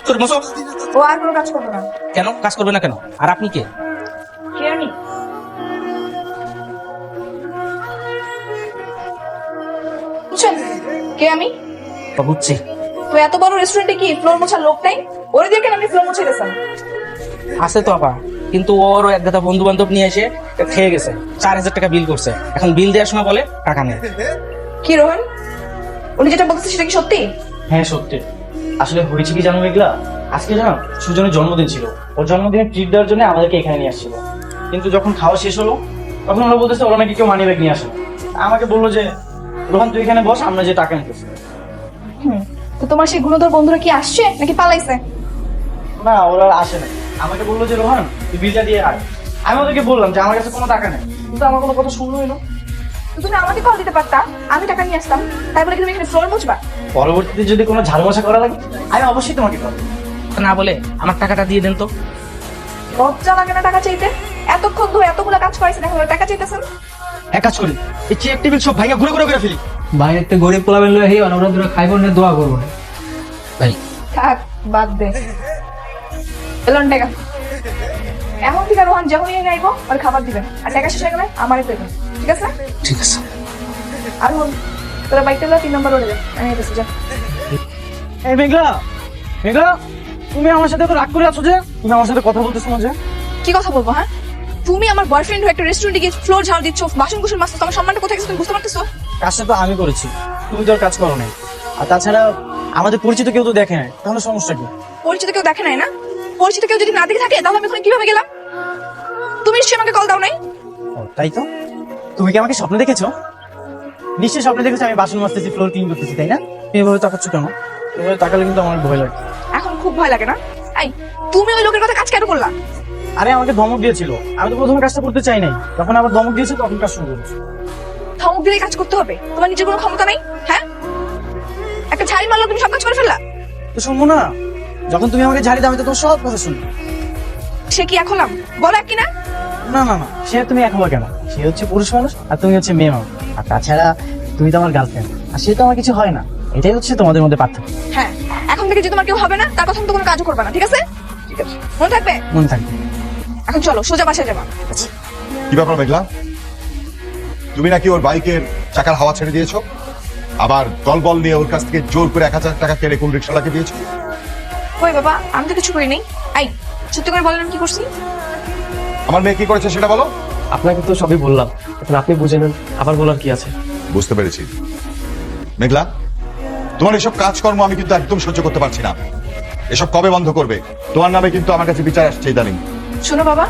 তোর মশো ও আর কোনো কাজ করবে না। কেন কাজ করবে না কেন? আর আপনি কে? কে আমি? বুঝছেন কে আমি? বুঝছি। তো এত বড় রেস্টুরেন্টে কি ফ্লোর মোছার লোক নাই? ওরে দিয়ে কেন আপনি ফ্লোর মুছে গেছেন? আছে তো আপা, কিন্তু ওর এক গাদা বন্ধু বান্ধব নিয়ে এসে খেয়ে গেছে, 4000 টাকা বিল করছে। এখন বিল দেওয়ার সময় বলে টাকা নেই। কি রোহন, উনি যেটা বলতেছে সেটা কি সত্যি? হ্যাঁ সত্যি। আসলে হয়েছে কি জানো মেঘলা, আজকে জানো সুজনের জন্মদিন ছিল। ওর জন্মদিনে ট্রিট দেওয়ার জন্য আমাদেরকে এখানে নিয়ে আসছিল। কিন্তু যখন খাওয়া শেষ হলো তখন ওরা বলতেছে ওরা নাকি কেউ মানি ব্যাগ নিয়ে আসে না। আমাকে বললো যে রোহান তুই এখানে বস, আমরা যে টাকা নিতেছি। তো তোমার সেই গুণধর বন্ধুরা কি আসছে নাকি পালাইছে? না, ওরা আর আসে না। আমাকে বললো যে রোহান তুই বিলটা দিয়ে আয়। আমি ওদেরকে বললাম যে আমার কাছে কোনো টাকা নেই, কিন্তু আমার কোনো কথা শুনলোই না। তো তুমি আমাকে কল দিতে পারতা, আমি টাকা নিয়ে আসতাম। তাই বলে কি তুমি এখানে ফ্লোর মুছবা? পরবর্তীতে যদি কোনো ঝাড়ু মশা করা লাগে আমি অবশ্যই তোমাকে করবো। না বলে আমার টাকাটা দিয়ে দেন তো। লজ্জা লাগে না টাকা চাইতে? এতক্ষণ ধরে এতগুলো কাজ করেছেন, এখন ওরা টাকা চাইতেছেন? এক কাজ করি, এই চেয়ার টেবিল সব ভাইয়া ঘুরে ঘুরে করে ফেলি। বাইরেতে গরিব পোলাবেন লয়ে হেই ওরা দুরা খাইব না, দোয়া করবো না। ভাই থাক, বাদ দে। এলন টাকা। এখন থেকে রোহান যখনই এনে আইবো ওর খাবার দিবেন, আর টাকা শেষ হয়ে গেলে আমারই দেবেন, ঠিক আছে? ঠিক আছে। আর হন, তোরা বাইকটা 3 নম্বর রোডে যা, আমি এসেছি, যা। এই মেঘলা, মেঘলা তুমি আমার সাথে এত রাগ করে আছো যে? তুমি আমার সাথে কথা বলতেছো না যে? কি কথা বলবো? হ্যাঁ, তুমি আমার বয়ফ্রেন্ড হয়ে একটা রেস্টুরেন্টে গিয়ে ফ্লোর ঝাড় দিচ্ছ, বাসন কুসন মাজছো, তোমার সম্মানটা কোথায় গেছে তুমি বুঝতে পারতেছো? কাজটা তো আমি করেছি, তুমি তো আর কাজ করো নাই। আর তাছাড়া আমাদের পরিচিত কেউ তো দেখে নাই, তাহলে সমস্যা কি? পরিচিত কেউ দেখে নাই না? পরিচিত কেউ যদি না দেখে থাকে তাহলে আমি ওখানে কিভাবে গেলাম? তুমি নিশ্চয়ই আমাকে কল দাও নাই? ও, তাই তো। তুমি কি আমাকে স্বপ্নে দেখেছো? নিশ্চয়ই স্বপ্নে দেখেছো আমি বাসন মাজতেছি, ফ্লোর ক্লিন করতেছি, তাই না? তুমি এভাবে তাকাচ্ছ কেন? এভাবে তাকালে কিন্তু আমার ভয় লাগে। এখন খুব ভয় লাগে না? এই, তুমি ওই লোকের কথা কাজ কেন করলা? আরে আমাকে ধমক দিয়েছিল, আমি তো প্রথমে কাজটা করতে চাই নাই, যখন আবার ধমক দিয়েছে তখন কাজ শুরু করেছি। ধমক দিলে কাজ করতে হবে? তোমার নিজের কোনো ক্ষমতা নাই? হ্যাঁ, একটা ঝাড়ি মারলে তুমি সব কাজ করে ফেললা। তো শুনবো না, যখন তুমি আমাকে ঝাড়ি দাও আমি তো তোমার সব কথা শুনবো। সে কি এক হলাম? বলো এক কিনা? না না না, সে তুমি এক হলো কেন? সে হচ্ছে পুরুষ মানুষ আর তুমি হচ্ছে মেয়ে মানুষ। আর তাছাড়া তুমি তো আমার গার্লফ্রেন্ড, আর সে তো আমার কিছু হয় না। এটাই হচ্ছে তোমাদের মধ্যে পার্থক্য। হ্যাঁ, এখন থেকে যদি তোমার কেউ হবে না তার কথা তো কোনো কাজও করবে না, ঠিক আছে? ঠিক আছে, মনে থাকবে? মনে থাকবে। এখন চলো সোজা বাসায় যাবা। কি ব্যাপার মেঘলা, তুমি নাকি ওর বাইকের চাকার হাওয়া ছেড়ে দিয়েছো, আবার দলবল নিয়ে ওর কাছ থেকে জোর করে 1000 টাকা কেড়ে কোন রিক্সাওয়ালাকে দিয়েছো? কই বাবা, আমি তো কিছু করি নাই। আই, সত্যি করে বলেন আমি কি করছি? আমার মেয়ে কি করেছে সেটা বলো। আপনাকে তো সবই বললাম, এখন আপনি বুঝে নেন, আবার বলার কি আছে? বুঝতে পেরেছি। মেঘলা, তোমার এসব কাজকর্ম আমি কিন্তু একদম সহ্য করতে পারছি না। এসব কবে বন্ধ করবে? তোমার নামে কিন্তু আমার কাছে বিচার আসছে ইদানিং। শোনো বাবা,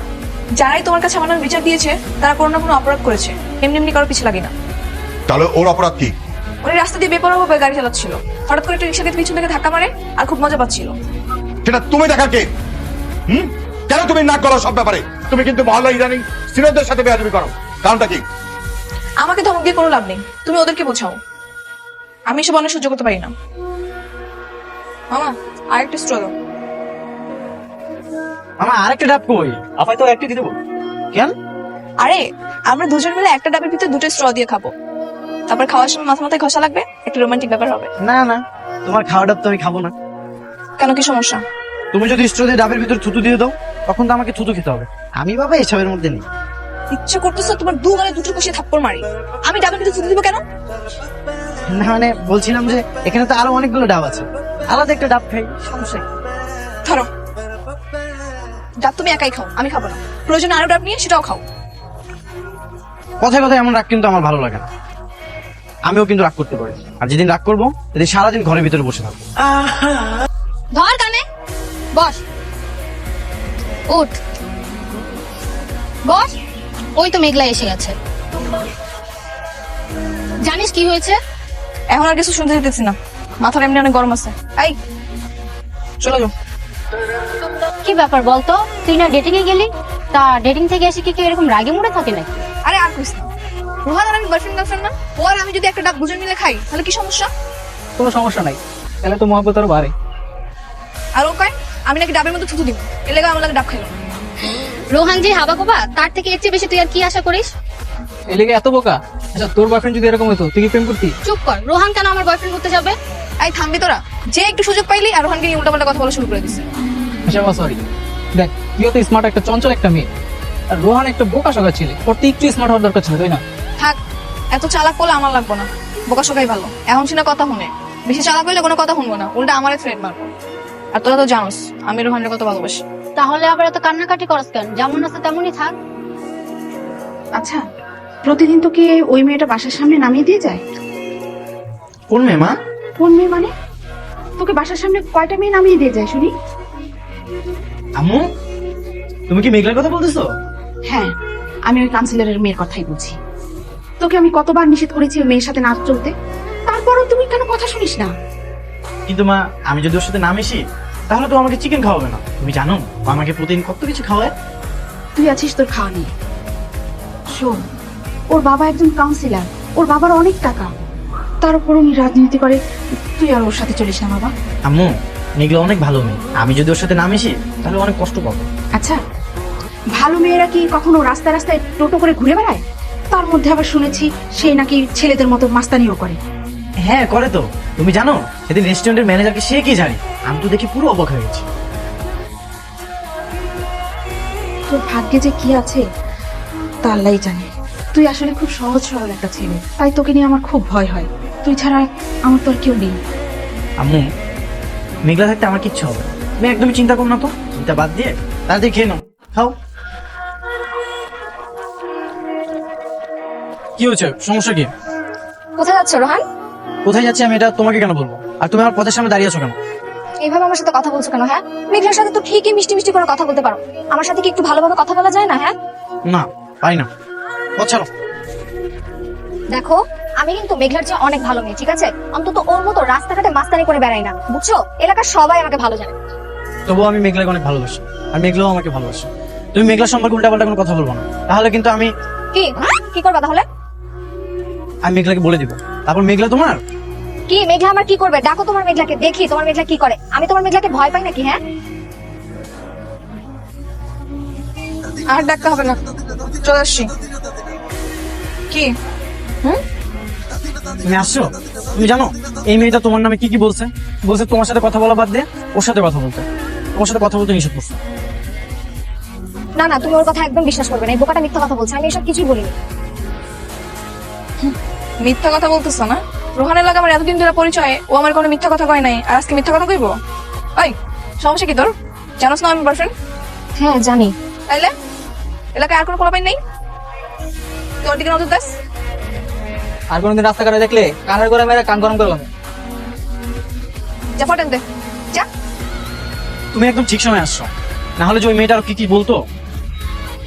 যারাই তোমার কাছে আমার নামে বিচার দিয়েছে তারা কোনো না কোনো অপরাধ করেছে, এমনি এমনি কারো পিছু লাগে না। তাহলে ওর অপরাধ কি? উনি রাস্তা দিয়ে বেপরোয়াভাবে গাড়ি চালাচ্ছিল, হঠাৎ করে একটা রিক্সাকে পিছন থেকে ধাক্কা মারে আর খুব মজা পাচ্ছিল। সেটা তুমি দেখার কে? কেন তুমি না করো সব ব্যাপারে? তুমি কিন্তু মহল্লা ইদানিং সিনিয়রদের সাথে বেয়াদবি করো, কারণটা কি? আমাকে ধমক দিয়ে কোনো লাভ নেই, তুমি ওদেরকে বোঝাও। আমি এসব অনেক সহ্য করতে পারি না। মামা, আরেকটা স্ট্র দাও। আমার আরেকটা ডাব কই? আপাই তো একটি দিয়ে দেবো। কেন? আরে, আমরা দুজন মিলে একটা ডাবের ভিতরে 2টা স্ট্র দিয়ে খাবো, তারপর খাওয়ার সময় মাথা মাথায় ঘষা লাগবে, একটা রোমান্টিক ব্যাপার হবে। না না, তোমার খাওয়া ডাব তো আমি খাবো না। কেন, কি সমস্যা? তুমি যদি স্ট্র দিয়ে ডাবের ভিতর থুতু দিয়ে দাও তখন তো আমাকে থুতু খেতে হবে। আমি বাবা এসবের মধ্যে নেই। ইচ্ছে করতেছে তোমার দু গালে দুটো কষিয়ে থাপ্পড় মারি। আমি ডাবের ভিতরে থুতু দিব কেন? না মানে বলছিলাম যে এখানে তো আরো অনেকগুলো ডাব আছে, আলাদা একটা ডাব খাই, সমস্যা কি? ধরো, ডাব তুমি একাই খাও, আমি খাবো না। প্রয়োজনে আরো ডাব নিয়ে সেটাও খাও। কথায় কথায় এমন রাগ কিন্তু আমার ভালো লাগে না। আমিও কিন্তু রাগ করতে পারি, আর যেদিন রাগ করবো সেদিন সারাদিন ঘরের ভিতরে বসে থাকবো। ধর কানে, বস, উঠ, বস। ওই তো মেঘলা এসে গেছে। জানিস কি হয়েছে? এখন আর কিছু শুনতে দিতেছি না, মাথার এমনি অনেক গরম আছে। এই, চলে যাও। কি ব্যাপার বলতো, তুই না ডেটিং এ গেলি? তা ডেটিং থেকে এসে কি কেউ এরকম রাগে মুড়ে থাকে নাকি? আরে আর কইস না, রোহান আর আমি বয়ফ্রেন্ড গার্লফ্রেন্ড না? ও আর আমি যদি একটা ডাব দুজন মিলে খাই তাহলে কি সমস্যা? কোনো সমস্যা নাই, তাহলে তো মহব্বত আরো বাড়ে। আর ও কয় আমি নাকি ডাবের মধ্যে থুতু দিব, এর লেগে আমার লাগে ডাব খাইলো। রোহান যে হাবা কোবা, তার থেকে এর চেয়ে বেশি তুই আর কি আশা করিস? এই লেগে এত বোকা? আচ্ছা তোর বয়ফ্রেন্ড যদি এরকম হতো তুই কি প্রেম করতি? চুপ কর, রোহান কেন আমার বয়ফ্রেন্ড হতে যাবে? আই থামবি তোরা, যে একটু সুযোগ পাইলি আর রোহানকে নিয়ে উল্টাপাল্টা কথা বলা শুরু করে দিছে। শ্যামা সরি, দেখ তুইও তো স্মার্ট, একটা চঞ্চল একটা মেয়ে, আর রোহান একটা বোকা সকা ছেলে, ওর তো একটু স্মার্ট হওয়ার দরকার ছিল, তাই না? থাক, এত চালাক করলে আমার লাগবো না, বোকা শোকাই ভালো। এখন শুনে কথা শুনে, বেশি চালাক হইলে কোনো কথা শুনবো না, উল্টা আমারে থ্রেট মারবো। আর তোরা তো জানোস আমি রোহানের কত ভালোবাসি। তাহলে আবার এত কান্নাকাটি করস কেন? যেমন আছে তেমনই থাক। আচ্ছা, প্রতিদিন তোকে ওই মেয়েটা বাসার সামনে নামিয়ে দিয়ে যায়? কোন মেয়ে মা? কোন মেয়ে মানে? তোকে বাসার সামনে কয়টা মেয়ে নামিয়ে দিয়ে যায় শুনি? আম্মু, তুমি কি মেঘলার কথা বলতেছো? হ্যাঁ, আমি ওই কাউন্সিলরের মেয়ের কথাই বলছি। তোকে আমি কতবার নিষেধ করেছি ওই মেয়ের সাথে না চলতে, তারপরও তুমি কেন কথা শুনিস না? কিন্তু মা, আমি যদি ওর সাথে না মিশি তাহলে তো আমাকে চিকেন খাওয়াবে না। তুমি জানো ও আমাকে প্রতিদিন কত কিছু খাওয়ায়। তুই আছিস তোর খাওয়া নিয়ে। শোন, ওর বাবা একজন কাউন্সিলর, ওর বাবার অনেক টাকা, তার উপর উনি রাজনীতি করে। তুই আর ওর সাথে চলিস না বাবা। আম্মু, মেঘলা অনেক ভালো মেয়ে, আমি যদি ওর সাথে না মিশি তাহলে অনেক কষ্ট পাবো। আচ্ছা, ভালো মেয়েরা কি কখনো রাস্তায় রাস্তায় টোটো করে ঘুরে বেড়ায়? তার মধ্যে আবার শুনেছি সে নাকি ছেলেদের মতো মাস্তানিও করে। হ্যাঁ করে তো। তুমি জানো সেদিন রেস্টুরেন্টের ম্যানেজারকে সে কি জানি, আমি তো দেখি পুরো অবাক হয়ে গেছি। তোর ভাগ্যে যে কি আছে তা আল্লাহই জানে। তুই আসলে খুব সহজ সরল একটা ছেলে, তাই তোকে নিয়ে আমার খুব ভয় হয়। তুই ছাড়া আমার তো আর কেউ নেই। আম্মু, মেঘলা থাকতে আমার কিচ্ছু হবে না। তুমি একদমই চিন্তা করো না তো, চিন্তা বাদ দিয়ে তাড়াতাড়ি খেয়ে নাও, খাও। কি হয়েছে, সমস্যা কি? কোথায় যাচ্ছ রোহান? কোথায় যাচ্ছি আমি এটা তোমাকে কেন বলবো? আর তুমি আমার পথের সামনে দাঁড়িয়ে আছো কেন? এইভাবে আমার সাথে কথা বলছো কেন? হ্যাঁ, মেঘলার সাথে তো ঠিকই মিষ্টি মিষ্টি করে কথা বলতে পারো, আমার সাথে কি একটু ভালোভাবে কথা বলা যায় না? হ্যাঁ না, পারি না। পথ ছাড়ো। দেখো, আমি কিন্তু মেঘলার চেয়ে অনেক ভালো মেয়ে, ঠিক আছে? অন্তত ওর মতো রাস্তাঘাটে মাস্তানি করে বেড়াই না, বুঝছো? এলাকার সবাই আমাকে ভালো জানে। তবুও আমি মেঘলাকে অনেক ভালোবাসি, আর মেঘলাও আমাকে ভালোবাসে। তুমি মেঘলার সম্পর্কে উল্টাপাল্টা কোনো কথা বলবো না, তাহলে কিন্তু আমি কি করবা তাহলে? মেঘলাকে বলে দিব। তারপর মেঘলা তোমার। কি মেঘলা আমার কি করবে? ডাকো তোমার মেঘলাকে, দেখি তোমার মেঘলা কি করে। আমি তোমার মেঘলাকে ভয় পাই নাকি? হ্যাঁ, আর ডাকতে হবে না, চলে আসছি। কি তুমি আসছো? তুমি জানো এই মেয়েটা তোমার নামে কি কি বলছে? বলছে তোমার সাথে কথা বলা বাদ দিয়ে ওর সাথে কথা বলতে, তোমার সাথে কথা বলতে নিষেধ করছে। না না, তুমি ওর কথা একদম বিশ্বাস করবে না, এই বোকাটা মিথ্যা কথা বলছে, আমি এসব কিছুই বলিনি। মিথ্যা কথা বলতেছ না? রোহানের লাগে আমার এতদিন ধরে পরিচয়, ও আমার কোনো মিথ্যা কথা কয় নাই, আর আজকে মিথ্যা কথা কইবো? ওই সমস্যা কি তোর? জানোস না আমি বয়ফ্রেন্ড? হ্যাঁ জানি। তাইলে এলাকায় আর কোনো পোলাপাইন নেই? তোর দিকে নজর দাস। আর কোনোদিন রাস্তাঘাটে দেখলে কানের করে মেরে কান গরম করলাম। যা ফটেন দে, যা। তুমি একদম ঠিক সময় আসছো, না হলে যে ওই মেয়েটা আরো কি কি বলতো।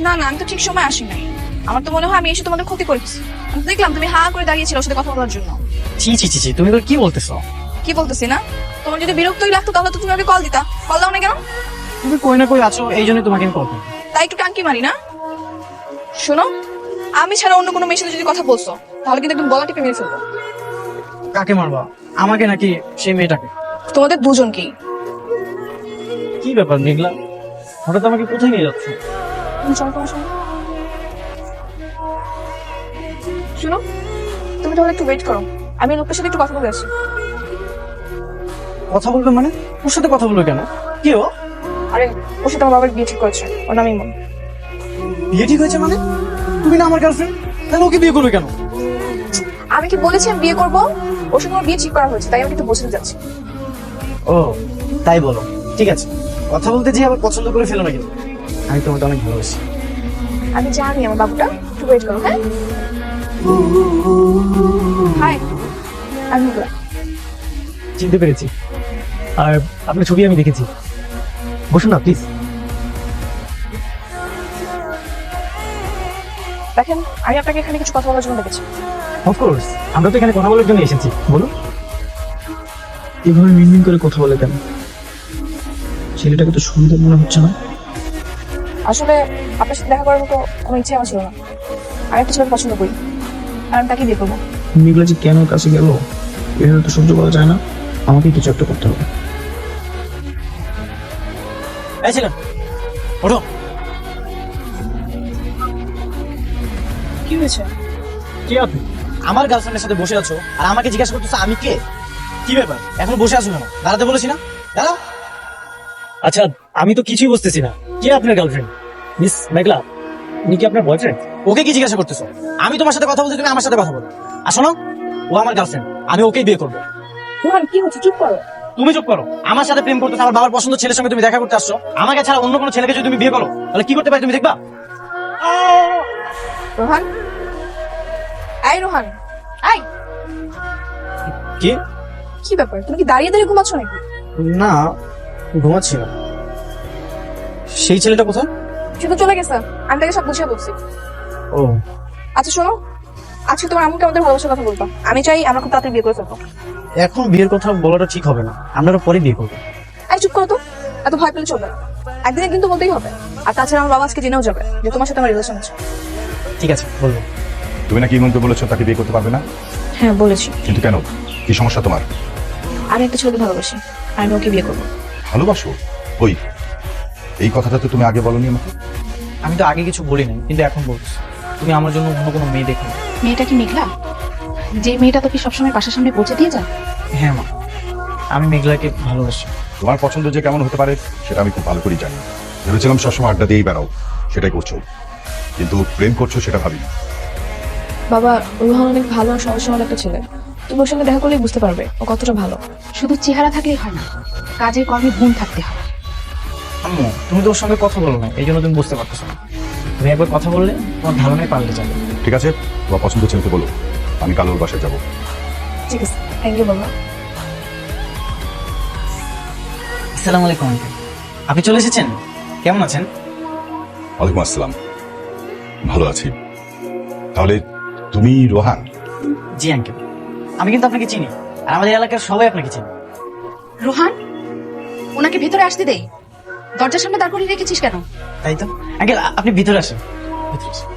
না না, আমি তো ঠিক সময় আসি নাই। আমার তো মনে হয় আমি এসে তোমাদের ক্ষতি করেছি। আমি তো দেখলাম তুমি হা করে দাঁড়িয়েছিল ওর সাথে কথা বলার জন্য। ছি ছি ছি ছি, তুমি তো কি বলতেছো? কি বলতেছি না? তোমার যদি বিরক্তই লাগতো তাহলে তো তুমি আমাকে কল দিতা, কল দাও না কেন? তুমি কই না কই আছো, এই জন্যই তোমাকে আমি কল করি। তাই একটু টাঙ্কি মারি না? শোনো, আমি ছাড়া অন্য কোনো মেয়ের সাথে যদি কথা বলছো তাহলে কিন্তু একদম গলা টিপে মেরে ফেলবো। কাকে মারবা, আমাকে নাকি সেই মেয়েটাকে? তোমাদের দুজনকেই। কি ব্যাপার মেঘলা, হঠাৎ আমাকে কোথায় নিয়ে যাচ্ছ? চল তোমার সঙ্গে। শোনো, তুমি তাহলে একটু ওয়েট করো, আমি লোকের সাথে একটু কথা বলে আসি। কথা বলবে মানে? ওর সাথে কথা বলবে কেন? কি ও? আরে ওর সাথে আমার বাবার বিয়ে ঠিক করেছে, ওর নাম ইমন। বিয়ে ঠিক হয়েছে মানে? তুমি না আমার গার্লফ্রেন্ড, তাহলে ওকে বিয়ে করবে কেন? আমি কি বলেছি আমি বিয়ে করবো? ওর সঙ্গে আমার বিয়ে ঠিক করা হয়েছে, তাই আমি একটু বোঝাতে যাচ্ছি। ও তাই বলো, ঠিক আছে। কথা বলতে যে আবার পছন্দ করে ফেলো না কিন্তু, আমি তোমাকে অনেক ভালোবাসি। আমি জানি আমার বাবুটা, একটু ওয়েট করো। হ্যাঁ, হাই, আমি মেঘলা। চিনতে পেরেছি, আর আপনার ছবি আমি দেখেছি। বসুন না প্লিজ। দেখেন, আমি আপনাকে এখানে কিছু কথা বলার জন্য ডেকেছি। অফকোর্স, আমরা তো এখানে কথা বলার জন্য এসেছি, বলুন। এভাবে মিনমিন করে কথা বলে কেন? ছেলেটাকে তো সুন্দর মনে হচ্ছে না। আসলে আপনার সাথে দেখা করার মতো কোনো ইচ্ছে আমার ছিল না। আমি একটা ছেলেকে পছন্দ করি, আর আমি তাকে বিয়ে করবো। মেঘলা যে কেন কাছে গেল এভাবে তো সহ্য করা যায় না, আমাকে কিছু একটা করতে হবে। এই ছেলে, ওঠো। কি হয়েছে? কি আপনি আমার গার্লফ্রেন্ডের সাথে বসে আছো আর আমাকে জিজ্ঞাসা করতেছো আমি কে? কি ব্যাপার এখন বসে আছো কেন? দাঁড়াতে বলেছি না, দাঁড়াও। আচ্ছা, আমি তো কিছুই বুঝতেছি না। কে আপনার গার্লফ্রেন্ড? মিস মেঘলা, উনি কি আপনার বয়ফ্রেন্ড? ওকে কি জিজ্ঞাসা করতেছো? আমি তোমার সাথে কথা বলতে, তুমি আমার সাথে কথা বলো। আর শোনো, ও আমার গার্লফ্রেন্ড, আমি ওকেই বিয়ে করবো। রোহান কি হচ্ছে, চুপ করো। তুমি চুপ করো। আমার সাথে প্রেম করতেছো, আমার বাবার পছন্দ ছেলের সঙ্গে তুমি দেখা করতে আসছো। আমাকে ছাড়া অন্য কোনো ছেলেকে যদি তুমি বিয়ে করো, তাহলে কি করতে পারি তুমি দেখবা। রোহান, এই রোহান, এই কি? কি ব্যাপার, তুমি কি দাঁড়িয়ে দাঁড়িয়ে ঘুমাচ্ছ নাকি? না, ঘুমাচ্ছি না। সেই ছেলেটা কোথায়? সে তো চলে গেছে, আমি তাকে সব বুঝিয়ে বলছি। ও, আচ্ছা শোনো, আজকে তোমার আম্মুকে আমাদের ভালোবাসার কথা বলবা। আমি চাই আমরা খুব তাড়াতাড়ি বিয়ে করে ফেলবো। এখন বিয়ের কথা বলাটা ঠিক হবে না, আমরা আরো পরে বিয়ে করবো। এই চুপ করো তো, এত ভয় পেলে চলবে না। একদিন একদিন তো বলতেই হবে। আর তাছাড়া আমার বাবা আজকে জেনেও যাবে যে তোমার সাথে আমার রিলেশন আছে। ঠিক আছে, বলবো। তুমি নাকি ইমনকে বলেছো তাকে বিয়ে করতে পারবে না, হ্যাঁ বলেছি, কিন্তু কেন? কি সমস্যা তোমার? আমি একটা ছেলেকে ভালোবাসি, আমি ওকে বিয়ে করবো। ভালোবাসো? ওই এই কথাটা তো তুমি আগে বলনি আমাকে। আমি তো আগে কিছু বলি নাই, কিন্তু এখন বলছি। তুমি আমার জন্য অন্য কোনো মেয়ে দেখো। মেয়েটা কি মেঘলা? যে মেয়েটা তোকে সবসময় পাশের সামনে পৌঁছে দিয়ে যায়? হ্যাঁ মা, আমি মেঘলাকে ভালোবাসি। তোমার পছন্দ যে কেমন হতে পারে সেটা আমি খুব ভালো করেই জানি। ভেবেছিলাম সবসময় আড্ডা দিয়েই বেড়াও, সেটাই করছো, কিন্তু প্রেম করছো সেটা ভাবি। বাবা, রোহান অনেক ভালো আর সহজ সরল একটা ছেলে। তুমি ওর সঙ্গে দেখা করলেই বুঝতে পারবে ও কতটা ভালো। শুধু চেহারা থাকলেই হয় না, কাজের কর্মে গুণ থাকতে হয়। আম্মু, তুমি তো ওর সঙ্গে কথা বলো না, এই জন্য তুমি বুঝতে পারতেছো না। তুমি একবার কথা বললে তোমার ধারণায় পাল্টে যাবে। ঠিক আছে, তোমার পছন্দ ছেলেকে বলো, আমি কাল ওর বাসায় যাবো। ঠিক আছে, থ্যাংক ইউ বাবা। আসসালামু আলাইকুম আঙ্কেল, আপনি চলে এসেছেন? কেমন আছেন? ওয়ালাইকুম আসসালাম, ভালো আছি। তাহলে তুমি রোহান? জি আঙ্কেল, আমি কিন্তু আপনাকে চিনি, আর আমাদের এলাকার সবাই আপনাকে চিনি। রোহান, ওনাকে ভেতরে আসতে দে। দরজার সামনে দাঁড় করিয়ে রেখেছিস কেন? তাই তো আঙ্কেল, আপনি ভিতরে আসেন, ভিতরে আসেন।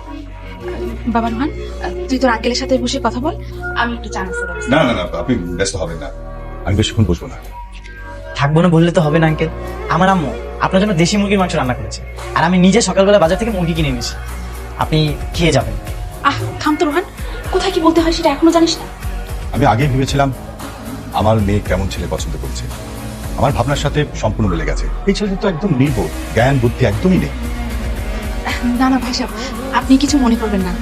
বাবা রোহান, তুই তোর আঙ্কেলের সাথে বসে কথা বল, আমি একটু চা নাস্তা ব্যবস্থা। না না না, আপনি ব্যস্ত হবেন না, আমি বেশিক্ষণ বসবো না। থাকবো না বললে তো হবে না আঙ্কেল। আমার আম্মু আপনার জন্য দেশি মুরগির মাংস রান্না করেছে, আর আমি নিজে সকালবেলা বাজার থেকে মুরগি কিনে এনেছি। আপনি খেয়ে যাবেন। আহ থাম তো রোহান, কোথায় কি বলতে হয় সেটা এখনো জানিস না? আমি আগে ভেবেছিলাম আমার মেয়ে কেমন ছেলে পছন্দ করছে, আমার ভাবনার সাথে সম্পূর্ণ মিলে গেছে। এই ছেলেটা তো একদম নির্বোধ, জ্ঞান বুদ্ধি একদমই নেই। না না ভাই সাহেব, আপনি কিছু মনে করবেন না।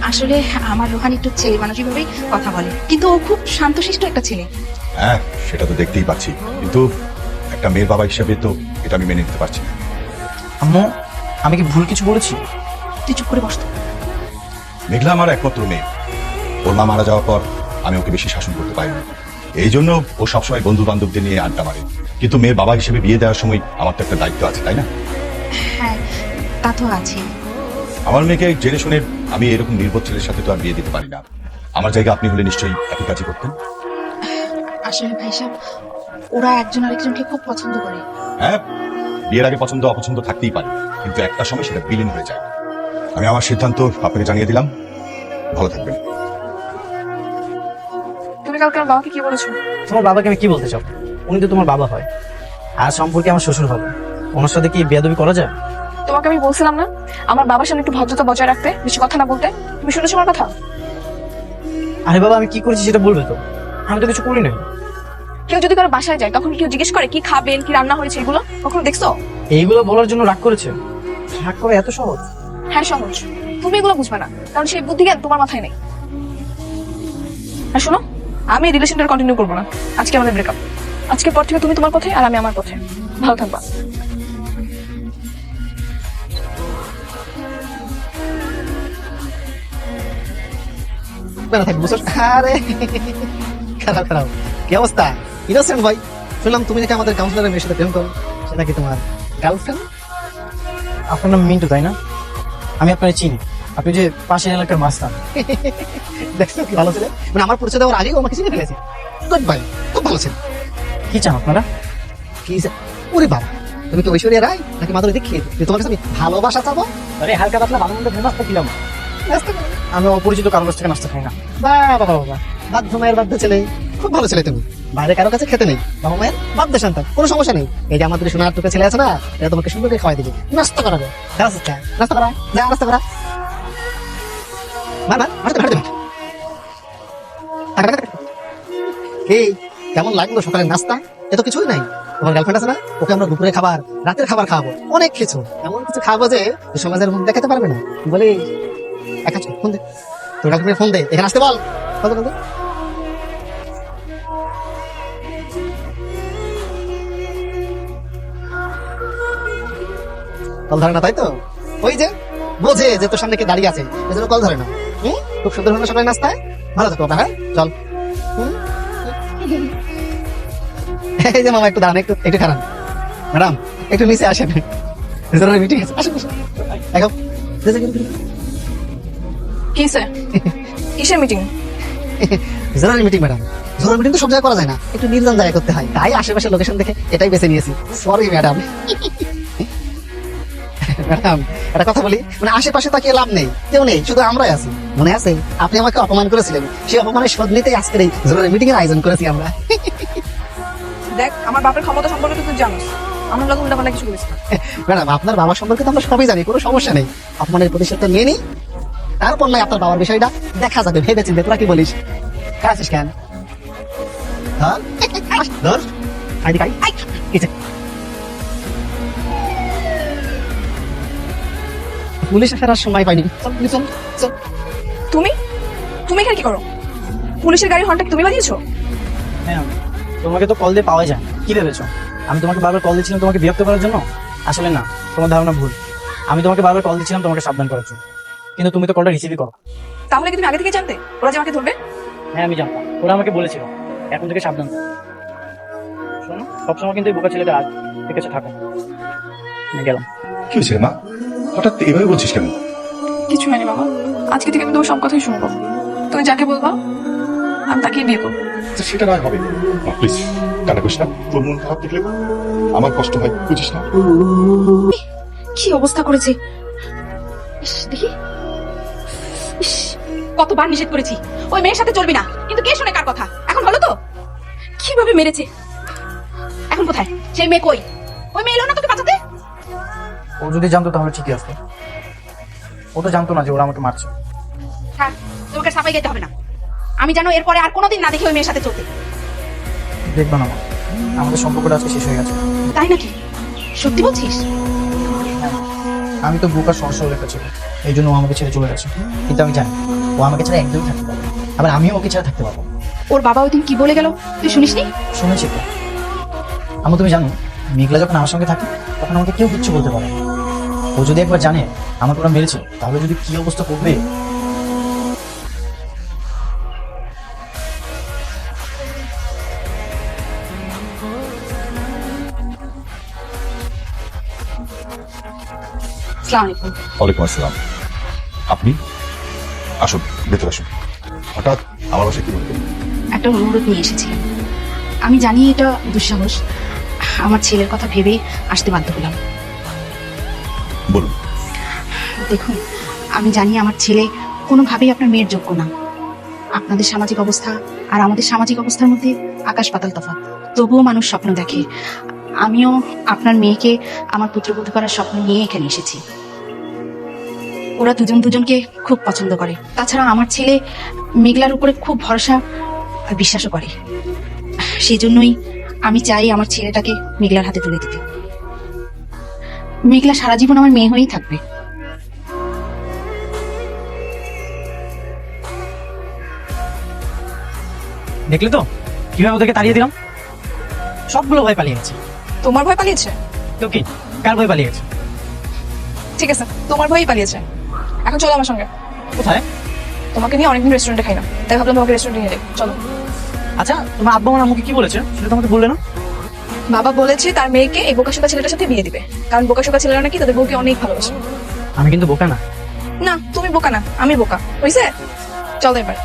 আসলে আমার রোহান একটু ছেলে মানুষই ভাবেই কথা বলে, কিন্তু ও খুব শান্তশিষ্ট একটা ছেলে। হ্যাঁ, সেটা তো দেখতেই পাচ্ছি, কিন্তু একটা মেয়ের বাবা হিসেবে তো এটা আমি মেনে নিতে পারছি না। আম্মু, আমি কি ভুল কিছু বলেছি? তুই চুপ করে বসতো। মেঘলা আমার একমাত্র মেয়ে, ওর মা মারা যাওয়ার পর আমি ওকে বেশি শাসন করতে পারিনি, এই জন্য ও সবসময় বন্ধু বান্ধবদের নিয়ে আড্ডা মারে। কিন্তু মেয়ের বাবা হিসেবে বিয়ে দেওয়ার সময় আমার তো একটা দায়িত্ব আছে, তাই না? হ্যাঁ তা তো আছে। আমার মেয়েকে জেনে শুনে আমি এরকম নির্বোধ ছেলের সাথে তো আর বিয়ে দিতে পারি না। আমার জায়গা আপনি হলে নিশ্চয়ই একই কাজই করতেন। আসলে ভাই সাহেব, ওরা একজন আরেকজনকে খুব পছন্দ করে। হ্যাঁ, বিয়ের আগে পছন্দ অপছন্দ থাকতেই পারে, কিন্তু একটা সময় সেটা বিলীন হয়ে যায়। আমি আমার সিদ্ধান্ত আপনাকে জানিয়ে দিলাম, ভালো থাকবেন। তুমি কালকে আমার বাবাকে কি বলেছো? তোমার বাবাকে আমি কি বলতে চাও? উনি তো তোমার বাবা হয়, আর সম্পর্কে আমার শ্বশুর হবে। ওনার সাথে কি বেয়াদবি করা যায়? তোমাকে আমি বলছিলাম না আমার বাবার সামনে একটু ভদ্রতা বজায় রাখতে, বেশি কথা না বলতে? তুমি শুনেছো আমার কথা? আরে বাবা, আমি কি করেছি সেটা বলবে তো? আমি তো কিছু করি নাই। কেউ যদি কারো বাসায় যায় তখন কেউ জিজ্ঞেস করে কি খাবেন, কি রান্না হয়েছে, এগুলো কখনো দেখছো? এইগুলো বলার জন্য রাগ করেছে? রাগ করা এত সহজ? হ্যাঁ সহজ, তুমি এগুলো বুঝবে না, কারণ সেই বুদ্ধি জ্ঞান তোমার মাথায় নেই। আর শোনো, আমি রিলেশনটা কন্টিনিউ করবো না, আজকে আমাদের ব্রেকআপ। আজকের পর থেকে তুমি তোমার পথে আর আমি আমার পথে। ভালো থাকবা। আরে খারাপ খারাপ, কি অবস্থা? ইনোসেন্ট ভাই, শুনলাম তুমি নাকি আমাদের কাউন্সিলরের মেয়ের সাথে প্রেম করো, সেটা কি তোমার গার্লফ্রেন্ড? আপনার নাম মিন্টু, তাই না? আমি আপনাকে চিনি, আপনি যে পাশের এলাকার মাস্টার। দেখছো কি ভালো ছেলে, মানে আমার পরিচয় দেওয়ার আগেই ও আমাকে চিনে ফেলেছে। গুড ভাই, খুব ভালো ছেলে। কি চান আপনারা? কি ওরে বাবা, তুমি কি ঐশ্বরিয়া রায় নাকি মাধুরী দীক্ষিত যে তোমার কাছে আমি ভালোবাসা চাবো? আরে হালকা পাতলা ভালো মন্দ নাস্তা খেলাম। আমি অপরিচিত কারোর কাছ থেকে নাস্তা খাই না। বাবা বাবা, বাধ্য মায়ের বাধ্য ছেলে, খুব ভালো ছেলে তুমি। বাইরে কারো কাছে খেতে নেই, বাবা মায়ের বাধ্য সন্তান, কোনো সমস্যা নেই। এই যে আমাদের সোনার টুকে ছেলে আছে না, এটা তোমাকে সুন্দর করে খাওয়াই দিবে, নাস্তা করাবে। নাস্তা করা, যা নাস্তা করা। এই কেমন লাগলো সকালের নাস্তা? এ তো কিছুই নাই। তোমার গার্লফ্রেন্ড আছে না, ওকে আমরা দুপুরে খাবার, রাতের খাবার খাওয়াবো, অনেক কিছু, এমন কিছু খাবো যে সমাজের মুখ দেখাতে পারবে না। বলে একা ফোন দে, তোর গার্লফ্রেন্ড ফোন দে, এখানে আসতে বল। কত কত কল ধরে না, তাই তো? ওই যে বোঝে যে তোর সামনে কে দাঁড়িয়ে আছে, এজন্য কল ধরে না। খুব সুন্দর হলো সকালে নাস্তায়, ভালো থাকো বাবা। হ্যাঁ চল। এই যে মামা একটু দাঁড়ান, একটু একটু খারাপ। ম্যাডাম একটু নিচে আসেন, মিটিং আছে, আসেন এখন। কিসে কিসের মিটিং? জরুরি মিটিং ম্যাডাম। জরুরি মিটিং তো সব জায়গায় করা যায় না, একটু নির্জন জায়গায় করতে হয়, তাই আশেপাশে লোকেশন দেখে এটাই বেছে নিয়েছি। Sorry madam. ম্যাডাম একটা কথা বলি, মানে আশেপাশে তাকিয়ে লাভ নেই, কেউ নেই, শুধু আমরাই আছি। মনে আছে আপনি আমাকে অপমান করেছিলেন, সেই অপমানের শোধ নিতেই আজকের এই জরুরি মিটিং এর আয়োজন করেছি আমরা। দেখ, আমার বাপের ক্ষমতা সম্পর্কে তুই জানিস, আমরা লোক উল্টাপাল্টা কিছু করিস না। ম্যাডাম আপনার বাবার সম্পর্কে তো আমরা সবই জানি, কোনো সমস্যা নেই। অপমানের প্রতিশোধ নিয়ে নি, তারপর নয় আপনার বাবার বিষয়টা দেখা যাবে, ভেবে চিন্তে। তোরা কি বলিস? খাচ্ছিস কেন? ধর আইডি কার্ড। পুলিশ আসার আর সময় পাইনি। চল পুলিশ, চল চল। তুমি তুমি এখানে কি করো? পুলিশের গাড়ির হর্নটা কি তুমি বাজিয়েছো? হ্যাঁ, তোমাকে তো কল দিয়ে পাওয়া যায়, কি ভেবেছো আমি তোমাকে বারবার কল দিচ্ছিলাম তোমাকে বিরক্ত করার জন্য? আসলে না, তোমার ধারণা ভুল। আমি তোমাকে বারবার কল দিচ্ছিলাম তোমাকে সাবধান করার জন্য, কিন্তু তুমি তো কলটা রিসিভই করো। তাহলে কি তুমি আগে থেকে জানতে ওরা যে আমাকে ধরবে? হ্যাঁ আমি জানতাম, ওরা আমাকে বলেছিল এখন থেকে সাবধান থাকো। শোনো, সবসময় কিন্তু এই বোকা ছেলেটা আজ ঠিক আছে, থাকো। আমি গেলাম। কি হয়েছে মা, হঠাৎ এভাবে বলছিস কেন? কিছু হয়নি বাবা, আজকে থেকে আমি তোমার সব কথাই শুনবো। তুমি যাকে বলবা আমি তাকেই বিয়ে করবো। আচ্ছা, সেটা নয় হবে। মা প্লিজ কান্না করিস না, তোর মন খারাপ দেখলে আমার কষ্ট হয়, বুঝিস না? কি অবস্থা করেছে ইস, দেখি ইস, কতবার নিষেধ করেছি ওই মেয়ের সাথে চলবি না, কিন্তু কে শোনে কার কথা? এখন হলো তো কিভাবে মেরেছে। এখন কোথায় সেই মেয়ে? কই ওই মেয়ে এলো না তোকে বাঁচাতে? ও যদি জানতো তাহলে ঠিকই আসতো, ও তো জানতো না যে ওরা আমাকে মারছে। হ্যাঁ, তোমাকে সাফাই গাইতে হবে না। আমি জানো এরপরে আর কোনোদিন না দেখি ওই মেয়ের সাথে চলতে। দেখবা না মা, আমাদের সম্পর্কটা আজকে শেষ হয়ে গেছে। তাই নাকি? সত্যি বলছিস? আমি তো বোকা সরসর একটা ছিল, এই জন্য ও আমাকে ছেড়ে চলে গেছে। কিন্তু আমি জানি ও আমাকে ছাড়া একদমই থাকতে পারবে না, আবার আমিও ওকে ছাড়া থাকতে পারবো। ওর বাবা ওই দিন কি বলে গেল তুই শুনিসনি? শুনেছি তো আমি, তুমি জানো মেঘলা যখন আমার সঙ্গে থাকে তখন আমাকে কেউ কিচ্ছু বলতে পারে না। ও যদি একবার জানে আমার ওরা মেরেছে তাহলে যদি কি অবস্থা করবে। আসসালামু আলাইকুম। ওয়ালাইকুম আসসালাম। আপনি আসুন, ভেতরে আসুন। হঠাৎ আমার বাসায় কি বলবেন? একটা অনুরোধ নিয়ে এসেছি। আমি জানি এটা দুঃসাহস, আমার ছেলের কথা ভেবে আসতে বাধ্য হলাম। বলুন। দেখুন, আমি জানি আমার ছেলে কোনোভাবেই আপনার মেয়ের যোগ্য না। আপনাদের সামাজিক অবস্থা আর আমাদের সামাজিক অবস্থার মধ্যে আকাশ পাতাল তফাৎ, তবুও মানুষ স্বপ্ন দেখে। আমিও আপনার মেয়েকে আমার পুত্রবধূ করার স্বপ্ন নিয়ে এখানে এসেছি। ওরা দুজন দুজনকে খুব পছন্দ করে। তাছাড়া আমার ছেলে মেঘলার উপরে খুব ভরসা আর বিশ্বাসও করে। সেই জন্যই আমি চাই আমার ছেলেটাকে মেঘলার হাতে তুলে দিতে। মেঘলা সারা জীবন আমার মেয়ে হয়েই থাকবে। দেখলে তো কিভাবে ওদেরকে তাড়িয়ে দিলাম, সবগুলো ভয় পালিয়ে গেছে। তোমার ভয় পালিয়েছে? তো কি, কার ভয় পালিয়ে গেছে? ঠিক আছে, তোমার ভয়ই পালিয়েছে। এখন চলো আমার সঙ্গে। কোথায়? তোমাকে নিয়ে অনেকদিন রেস্টুরেন্টে খাই না, তাই ভাবলাম তোমাকে রেস্টুরেন্টে নিয়ে যাই। চলো। আচ্ছা, তোমার আব্বা আমার আম্মুকে কি বলেছে সেটা তোমাকে বললে না? বাবা বলেছে তার মেয়েকে এই বোকাশোকা ছেলেটার সাথে বিয়ে দিবে, কারণ বোকাশোকা ছেলেরা নাকি তাদের বউকে অনেক ভালোবাসে। আমি কিন্তু বোকা না। না, তুমি বোকা না, আমি বোকা। হয়েছে? চলো এবার।